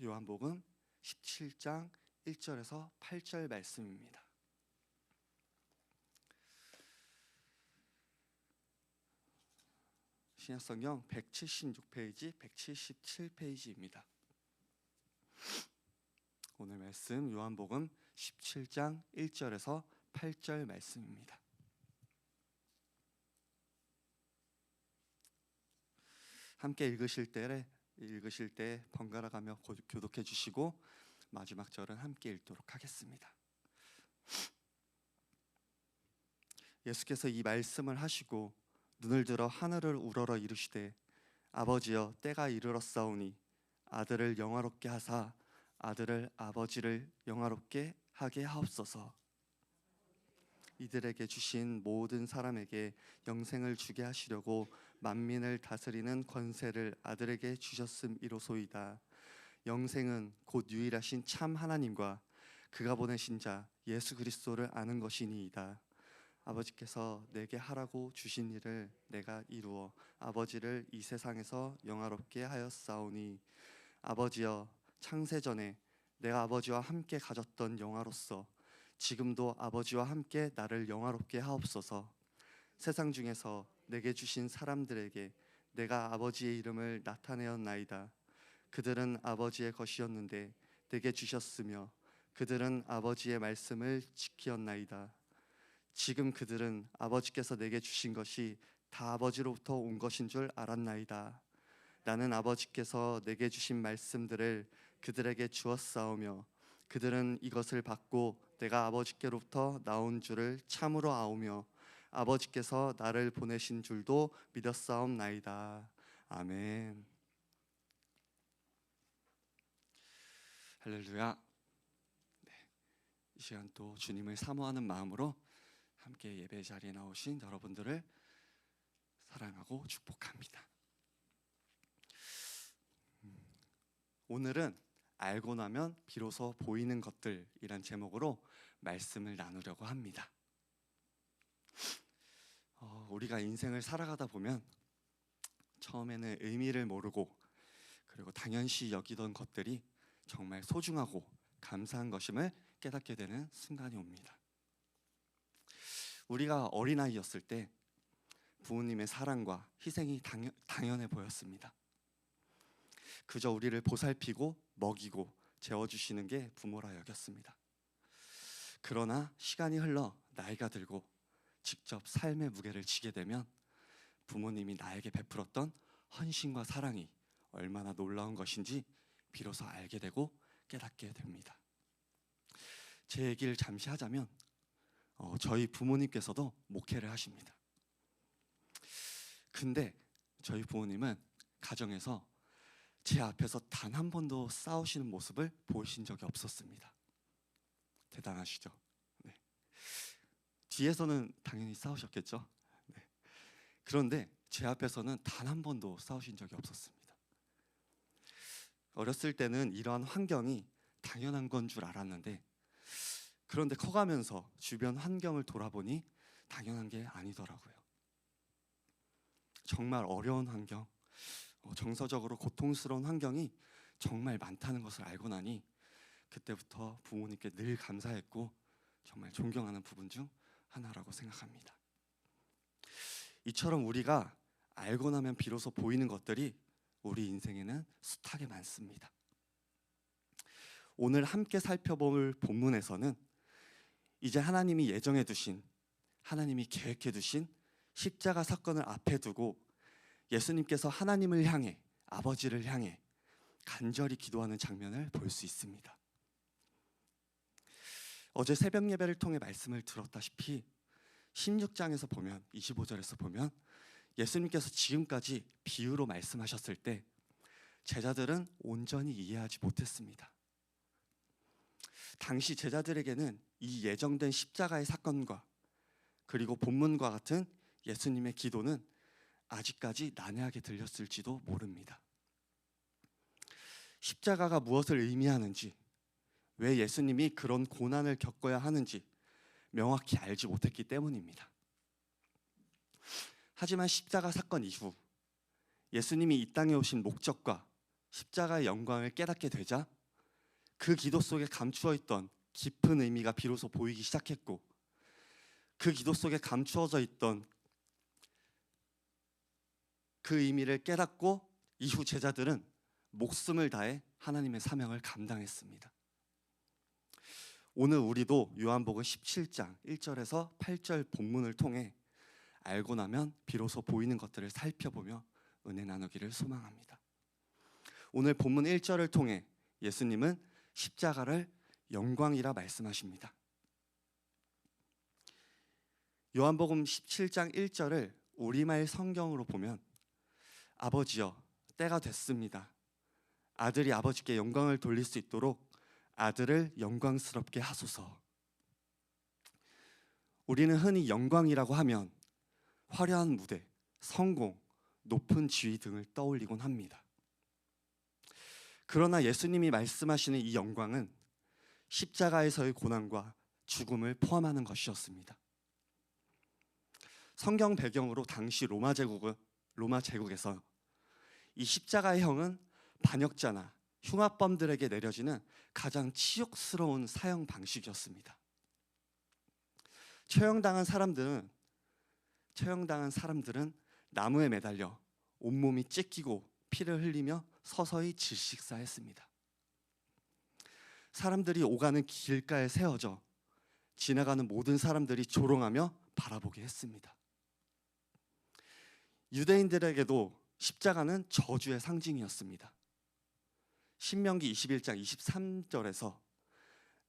요한복음 17장 1절에서 8절 말씀입니다. 신약성경 176페이지, 177페이지입니다. 오늘 말씀 요한복음 17장 1절에서 8절 말씀입니다. 함께 읽으실 때 번갈아 가며 교독해 주시고 마지막 절은 함께 읽도록 하겠습니다. 예수께서 이 말씀을 하시고 눈을 들어 하늘을 우러러 이르시되 아버지여 때가 이르렀사오니 아들을 영화롭게 하사 아들을 아버지를 영화롭게 하게 하옵소서. 이들에게 주신 모든 사람에게 영생을 주게 하시려고 만민을 다스리는 권세를 아들에게 주셨음이로소이다. 영생은 곧 유일하신 참 하나님과 그가 보내신 자 예수 그리스도를 아는 것이니이다. 아버지께서 내게 하라고 주신 일을 내가 이루어 아버지를 이 세상에서 영화롭게 하였사오니 아버지여 창세전에 내가 아버지와 함께 가졌던 영화로서 지금도 아버지와 함께 나를 영화롭게 하옵소서. 세상 중에서 내게 주신 사람들에게 내가 아버지의 이름을 나타내었나이다. 그들은 아버지의 것이었는데 내게 주셨으며 그들은 아버지의 말씀을 지키었나이다. 지금 그들은 아버지께서 내게 주신 것이 다 아버지로부터 온 것인 줄 알았나이다. 나는 아버지께서 내게 주신 말씀들을 그들에게 주었사오며 그들은 이것을 받고 내가 아버지께로부터 나온 줄을 참으로 아오며 아버지께서 나를 보내신 줄도 믿었사옵나이다. 아멘. 할렐루야. 이 시간 또 주님을 사모하는 마음으로 함께 예배 자리에 나오신 여러분들을 사랑하고 축복합니다. 오늘은 알고 나면 비로소 보이는 것들이란 제목으로 말씀을 나누려고 합니다. 우리가 인생을 살아가다 보면 처음에는 의미를 모르고 그리고 당연시 여기던 것들이 정말 소중하고 감사한 것임을 깨닫게 되는 순간이 옵니다. 우리가 어린아이였을 때 부모님의 사랑과 희생이 당연해 보였습니다. 그저 우리를 보살피고 먹이고 재워주시는 게 부모라 여겼습니다. 그러나 시간이 흘러 나이가 들고 직접 삶의 무게를 지게 되면 부모님이 나에게 베풀었던 헌신과 사랑이 얼마나 놀라운 것인지 비로소 알게 되고 깨닫게 됩니다. 제 얘기를 잠시 하자면 저희 부모님께서도 목회를 하십니다. 근데 저희 부모님은 가정에서 제 앞에서 단 한 번도 싸우시는 모습을 보이신 적이 없었습니다. 대단하시죠? 네. 뒤에서는 당연히 싸우셨겠죠? 네. 그런데 제 앞에서는 단 한 번도 싸우신 적이 없었습니다. 어렸을 때는 이러한 환경이 당연한 건 줄 알았는데 그런데 커가면서 주변 환경을 돌아보니 당연한 게 아니더라고요. 정말 어려운 환경, 정서적으로 고통스러운 환경이 정말 많다는 것을 알고 나니 그때부터 부모님께 늘 감사했고 정말 존경하는 부분 중 하나라고 생각합니다. 이처럼 우리가 알고 나면 비로소 보이는 것들이 우리 인생에는 숱하게 많습니다. 오늘 함께 살펴볼 본문에서는 이제 하나님이 예정해 두신, 하나님이 계획해 두신 십자가 사건을 앞에 두고 예수님께서 하나님을 향해, 아버지를 향해 간절히 기도하는 장면을 볼 수 있습니다. 어제 새벽 예배를 통해 말씀을 들었다시피 16장에서 보면, 25절에서 보면 예수님께서 지금까지 비유로 말씀하셨을 때 제자들은 온전히 이해하지 못했습니다. 당시 제자들에게는 이 예정된 십자가의 사건과 그리고 본문과 같은 예수님의 기도는 아직까지 난해하게 들렸을지도 모릅니다. 십자가가 무엇을 의미하는지, 왜 예수님이 그런 고난을 겪어야 하는지 명확히 알지 못했기 때문입니다. 하지만 십자가 사건 이후 예수님이 이 땅에 오신 목적과 십자가의 영광을 깨닫게 되자 그 기도 속에 감추어 있던 깊은 의미가 비로소 보이기 시작했고, 그 기도 속에 감추어져 있던 그 의미를 깨닫고 이후 제자들은 목숨을 다해 하나님의 사명을 감당했습니다. 오늘 우리도 요한복음 17장 1절에서 8절 본문을 통해 알고 나면 비로소 보이는 것들을 살펴보며 은혜 나누기를 소망합니다. 오늘 본문 1절을 통해 예수님은 십자가를 영광이라 말씀하십니다. 요한복음 17장 1절을 우리말 성경으로 보면 아버지여 때가 됐습니다. 아들이 아버지께 영광을 돌릴 수 있도록 아들을 영광스럽게 하소서. 우리는 흔히 영광이라고 하면 화려한 무대, 성공, 높은 지위 등을 떠올리곤 합니다. 그러나 예수님이 말씀하시는 이 영광은 십자가에서의 고난과 죽음을 포함하는 것이었습니다. 성경 배경으로 당시 로마 제국에서 이 십자가의 형은 반역자나 흉악범들에게 내려지는 가장 치욕스러운 사형 방식이었습니다. 처형당한 사람들은 나무에 매달려 온몸이 찢기고 피를 흘리며 서서히 질식사했습니다. 사람들이 오가는 길가에 세워져 지나가는 모든 사람들이 조롱하며 바라보게 했습니다. 유대인들에게도 십자가는 저주의 상징이었습니다. 신명기 21장 23절에서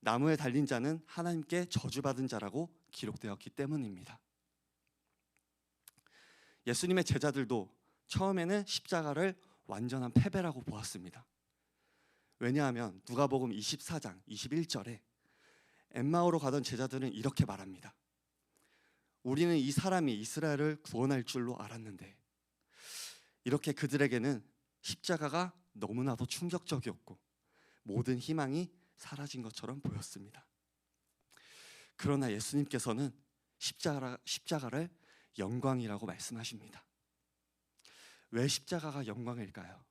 나무에 달린 자는 하나님께 저주받은 자라고 기록되었기 때문입니다. 예수님의 제자들도 처음에는 십자가를 완전한 패배라고 보았습니다. 왜냐하면 누가복음 24장 21절에 엠마오로 가던 제자들은 이렇게 말합니다. 우리는 이 사람이 이스라엘을 구원할 줄로 알았는데, 이렇게 그들에게는 십자가가 너무나도 충격적이었고 모든 희망이 사라진 것처럼 보였습니다. 그러나 예수님께서는 십자가를 영광이라고 말씀하십니다. 왜 십자가가 영광일까요?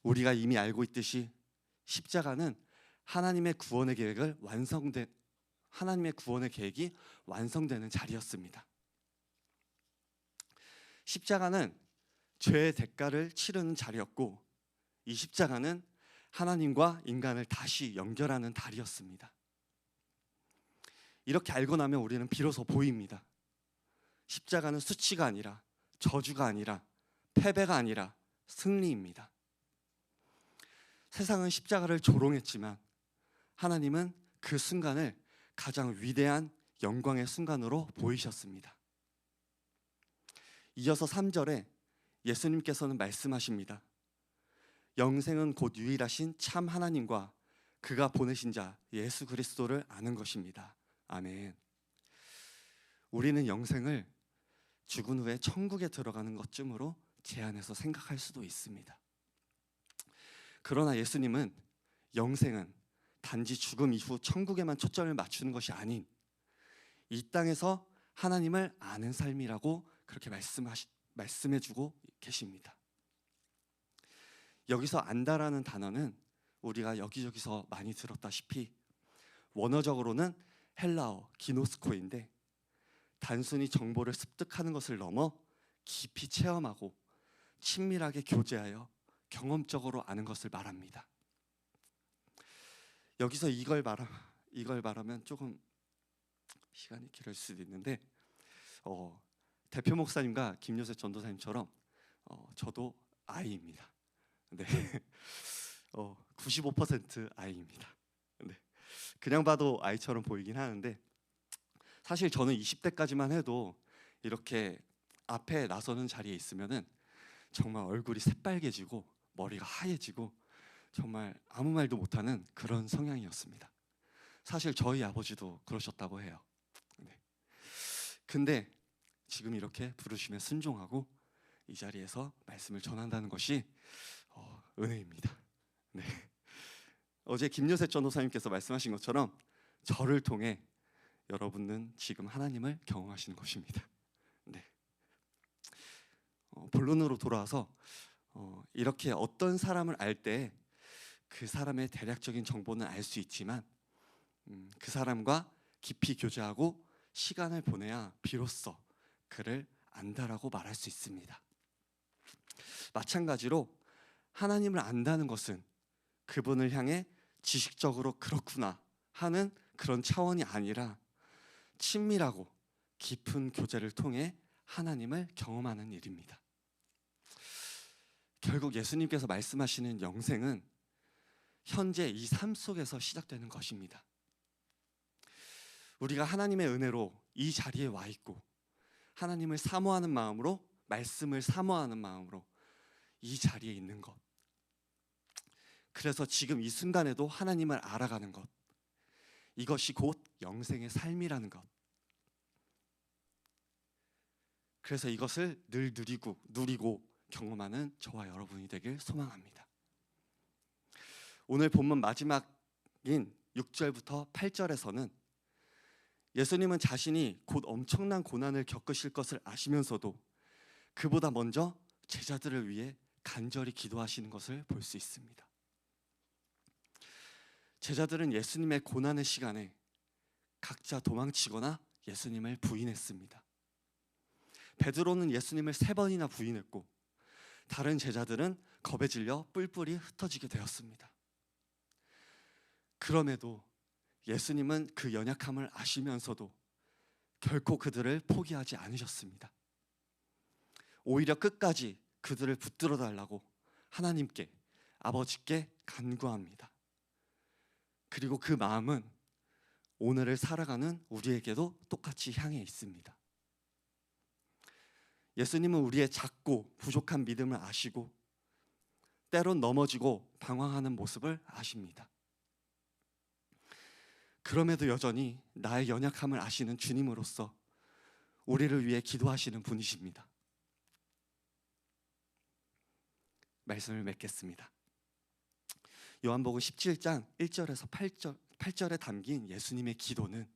우리가 이미 알고 있듯이 십자가는 하나님의 구원의 계획이 완성되는 자리였습니다. 십자가는 죄의 대가를 치르는 자리였고, 이 십자가는 하나님과 인간을 다시 연결하는 다리였습니다. 이렇게 알고 나면 우리는 비로소 보입니다. 십자가는 수치가 아니라, 저주가 아니라, 패배가 아니라 승리입니다. 세상은 십자가를 조롱했지만 하나님은 그 순간을 가장 위대한 영광의 순간으로 보이셨습니다. 이어서 3절에 예수님께서는 말씀하십니다. 영생은 곧 유일하신 참 하나님과 그가 보내신 자 예수 그리스도를 아는 것입니다. 아멘. 우리는 영생을 죽은 후에 천국에 들어가는 것쯤으로 제한해서 생각할 수도 있습니다. 그러나 예수님은 영생은 단지 죽음 이후 천국에만 초점을 맞추는 것이 아닌 이 땅에서 하나님을 아는 삶이라고 그렇게 말씀해주고 계십니다. 여기서 안다라는 단어는 우리가 여기저기서 많이 들었다시피 원어적으로는 헬라어 기노스코인데, 단순히 정보를 습득하는 것을 넘어 깊이 체험하고 친밀하게 교제하여 경험적으로 아는 것을 말합니다. 여기서 이걸 말하면 조금 시간이 길을 수도 있는데, 대표 목사님과 김요셉 전도사님처럼 저도 아이입니다. 네, 95% 아이입니다. 네, 그냥 봐도 아이처럼 보이긴 하는데, 사실 저는 20대까지만 해도 이렇게 앞에 나서는 자리에 있으면은 정말 얼굴이 새빨개지고 머리가 하얘지고 정말 아무 말도 못하는 그런 성향이었습니다. 사실 저희 아버지도 그러셨다고 해요. 네. 근데 지금 이렇게 부르시면 순종하고 이 자리에서 말씀을 전한다는 것이 은혜입니다. 네. 어제 김요셉 전도사님께서 말씀하신 것처럼 저를 통해 여러분은 지금 하나님을 경험하시는 것입니다. 네. 본론으로 돌아와서 이렇게 어떤 사람을 알 때 그 사람의 대략적인 정보는 알 수 있지만 그 사람과 깊이 교제하고 시간을 보내야 비로소 그를 안다라고 말할 수 있습니다. 마찬가지로 하나님을 안다는 것은 그분을 향해 지식적으로 그렇구나 하는 그런 차원이 아니라 친밀하고 깊은 교제를 통해 하나님을 경험하는 일입니다. 결국 예수님께서 말씀하시는 영생은 현재 이 삶 속에서 시작되는 것입니다. 우리가 하나님의 은혜로 이 자리에 와 있고 하나님을 사모하는 마음으로, 말씀을 사모하는 마음으로 이 자리에 있는 것, 그래서 지금 이 순간에도 하나님을 알아가는 것, 이것이 곧 영생의 삶이라는 것. 그래서 이것을 늘 누리고 경험하는 저와 여러분이 되길 소망합니다. 오늘 본문 마지막인 6절부터 8절에서는 예수님은 자신이 곧 엄청난 고난을 겪으실 것을 아시면서도 그보다 먼저 제자들을 위해 간절히 기도하시는 것을 볼 수 있습니다. 제자들은 예수님의 고난의 시간에 각자 도망치거나 예수님을 부인했습니다. 베드로는 예수님을 3번이나 부인했고 다른 제자들은 겁에 질려 뿔뿔이 흩어지게 되었습니다. 그럼에도 예수님은 그 연약함을 아시면서도 결코 그들을 포기하지 않으셨습니다. 오히려 끝까지 그들을 붙들어 달라고 하나님께, 아버지께 간구합니다. 그리고 그 마음은 오늘을 살아가는 우리에게도 똑같이 향해 있습니다. 예수님은 우리의 작고 부족한 믿음을 아시고 때론 넘어지고 방황하는 모습을 아십니다. 그럼에도 여전히 나의 연약함을 아시는 주님으로서 우리를 위해 기도하시는 분이십니다. 말씀을 맺겠습니다. 요한복음 17장 1절에서 8절에 담긴 예수님의 기도는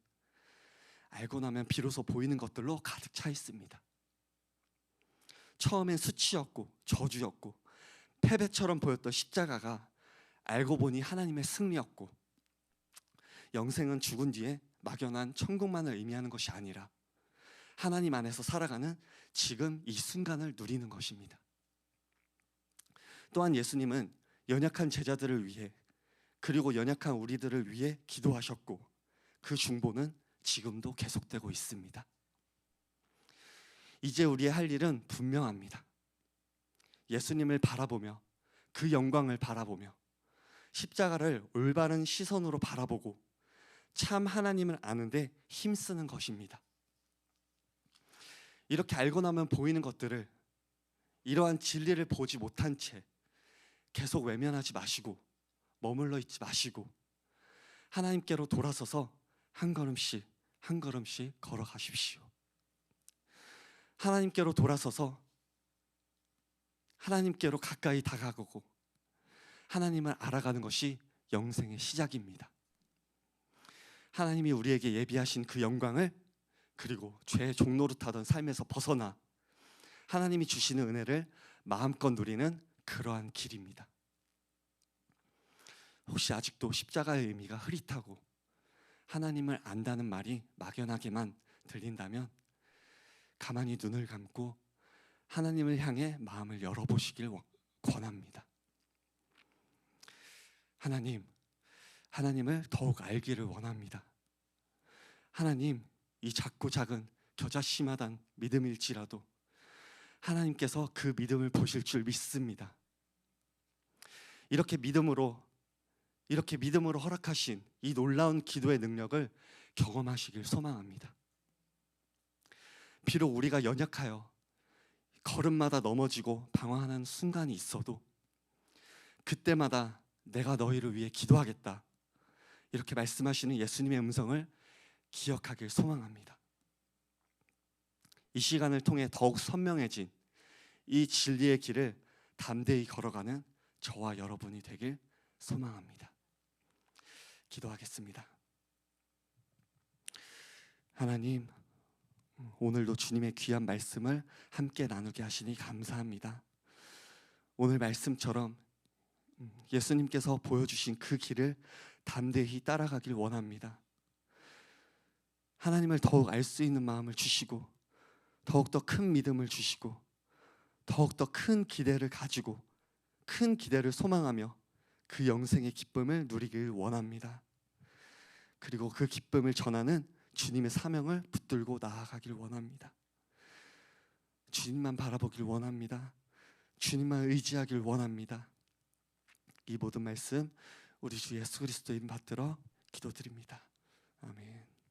알고 나면 비로소 보이는 것들로 가득 차 있습니다. 처음엔 수치였고 저주였고 패배처럼 보였던 십자가가 알고 보니 하나님의 승리였고, 영생은 죽은 뒤에 막연한 천국만을 의미하는 것이 아니라 하나님 안에서 살아가는 지금 이 순간을 누리는 것입니다. 또한 예수님은 연약한 제자들을 위해, 그리고 연약한 우리들을 위해 기도하셨고 그 중보는 지금도 계속되고 있습니다. 이제 우리의 할 일은 분명합니다. 예수님을 바라보며 그 영광을 바라보며 십자가를 올바른 시선으로 바라보고 참 하나님을 아는데 힘쓰는 것입니다. 이렇게 알고 나면 보이는 것들을, 이러한 진리를 보지 못한 채 계속 외면하지 마시고 머물러 있지 마시고 하나님께로 돌아서서 한 걸음씩 한 걸음씩 걸어가십시오. 하나님께로 돌아서서 하나님께로 가까이 다가가고 하나님을 알아가는 것이 영생의 시작입니다. 하나님이 우리에게 예비하신 그 영광을, 그리고 죄의 종노릇하던 삶에서 벗어나 하나님이 주시는 은혜를 마음껏 누리는 그러한 길입니다. 혹시 아직도 십자가의 의미가 흐릿하고 하나님을 안다는 말이 막연하게만 들린다면 가만히 눈을 감고 하나님을 향해 마음을 열어보시길 권합니다. 하나님을 더욱 알기를 원합니다. 하나님, 이 작고 작은 겨자씨마당 믿음일지라도 하나님께서 그 믿음을 보실 줄 믿습니다. 이렇게 믿음으로 허락하신 이 놀라운 기도의 능력을 경험하시길 소망합니다. 비록 우리가 연약하여 걸음마다 넘어지고 방황하는 순간이 있어도 그때마다 내가 너희를 위해 기도하겠다, 이렇게 말씀하시는 예수님의 음성을 기억하길 소망합니다. 이 시간을 통해 더욱 선명해진 이 진리의 길을 담대히 걸어가는 저와 여러분이 되길 소망합니다. 기도하겠습니다. 하나님, 오늘도 주님의 귀한 말씀을 함께 나누게 하시니 감사합니다. 오늘 말씀처럼 예수님께서 보여주신 그 길을 담대히 따라가길 원합니다. 하나님을 더욱 알 수 있는 마음을 주시고, 더욱더 큰 믿음을 주시고, 더욱더 큰 기대를 가지고, 큰 기대를 소망하며 그 영생의 기쁨을 누리길 원합니다. 그리고 그 기쁨을 전하는 주님의 사명을 붙들고 나아가길 원합니다. 주님만 바라보길 원합니다. 주님만 의지하길 원합니다. 이 모든 말씀 우리 주 예수 그리스도 이름 받들어 기도드립니다. 아멘.